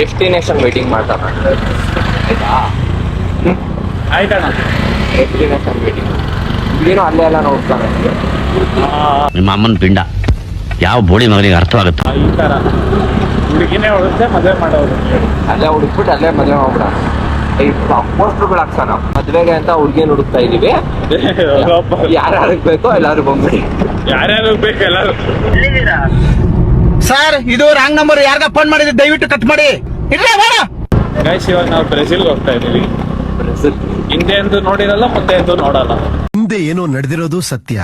Destination waiting ಮಾಡ್ತಾನ. ಆಯ್ತಾ? ಆಯ್ತಣ್ಣ. ಡೆಸ್ಟಿನೇಷನ್ ವೇಟಿಂಗ್ ಏನೋ ಅಲ್ಲೇ ಎಲ್ಲ ನೋಡ್ತಾನೆ. ನಿಮ್ಮ ಅಮ್ಮನ ಪಿಂಡ ಯಾವ ಬೋಳಿ ಮಗನಿಗೆ ಅರ್ಥವಾಗುತ್ತೆ. ಈ ತರ ಹುಡುಗಿನೇ ಹೊಡುತ್ತೆ, ಮದುವೆ ಮಾಡೋರು. ಅಲ್ಲೇ ಹುಡುಕ್ಬಿಟ್ಟು ಅಲ್ಲೇ ಮದುವೆ ಮಾಡ್ಬಿಡ. ಈ ಪೋಸ್ಟರ್ಗಳು ಹಾಕ್ಸಾನ ಮದ್ವೆಗೆ ಅಂತ ಹುಡುಗಿನ ಹುಡುಕ್ತಾ ಇದೀವಿ, ಯಾರು ಬೇಕೋ ಎಲ್ಲಾರು ಬಂದ್ಬಿಡಿ. ಯಾರ್ಯಾರು ಬೇಕು ಎಲ್ಲಾರು. ಸರ್ ಇದು ರಾಂಗ್ ನಂಬರ್, ಯಾರ್ಗ ಫೋನ್ ಮಾಡಿದ್ರೆ ದಯವಿಟ್ಟು ಕಟ್ ಮಾಡಿ. ಗೈಸ್ ಇವಾಗ ನಾವು ಬ್ರೆಜಿಲ್ಗೆ ಹೋಗ್ತಾ ಇದೀವಿ. ಹಿಂದೆ ಎಂದು ನೋಡಿರಲ್ಲ, ಮುಂದೆ ಎಂದು ನೋಡಲ್ಲ. ಹಿಂದೆ ಏನೋ ನಡೆದಿರೋದು ಸತ್ಯ,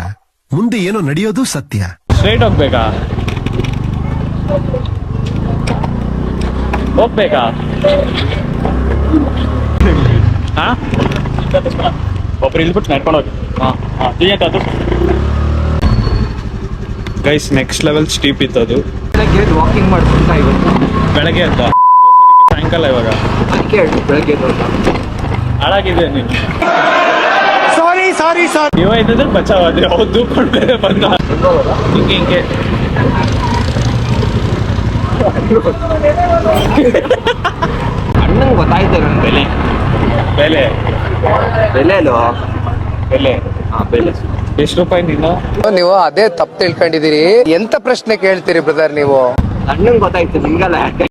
ಮುಂದೆ ಏನೋ ನಡೆಯೋದು ಸತ್ಯ. ಸ್ಟ್ರೈಟ್ ಹೋಗ್ಬೇಕಾ? ಹೋಗ್ಬೇಕಾ? ಹಾ, ಒಬ್ರು ಇಲ್ಬಿಟ್ಟು ನಡ್ಕೊಂಡು ಹೋಗಿ. ಗೈಸ್ ನೆಕ್ಸ್ಟ್ ಲೆವೆಲ್ ಸ್ಟೀಪ್ ಇತ್ತದು. ಬೆಳಗ್ಗೆ ವಾಕಿಂಗ್ ಮಾಡ್ಕೊಂತ ಇವತ್ತು ಬೆಳಗ್ಗೆ ಅಂತ ಸಾಯಂಕಾಲ ಇವಾಗ ಅದಕ್ಕೆ ಬೆಳಗ್ಗೆ ಹಾಳಾಗಿದೆ ನೀನು. ಸಾರಿ ಇವ ಇದ್ದಿದ್ರೆ ಬಚಾವಾದ್ರೆ ಅವ್ರು ದೂಕೊಂಡು ಬೇರೆ ಬಂದ. ಹಿಂಗೆ ಅಣ್ಣಂಗೆ ಗೊತ್ತಾಯ್ತು ನನ್ನ ಬೆಲೆ ಬೆಲೆ ಬೆಲೆಲು ಬೆಲೆ ಬೆಲೆ ಎಷ್ಟು ರೂಪಾಯಿ ನೀನು? ನೀವು ಅದೇ ತಪ್ಪು ತಿಳ್ಕೊಂಡಿದ್ದೀರಿ. ಎಂತ ಪ್ರಶ್ನೆ ಕೇಳ್ತೀರಿ ಬ್ರದರ್ ನೀವು? ಅಣ್ಣಂಗೆ ಗೊತ್ತಾಯ್ತು, ನಿಂಗಲ್ಲ.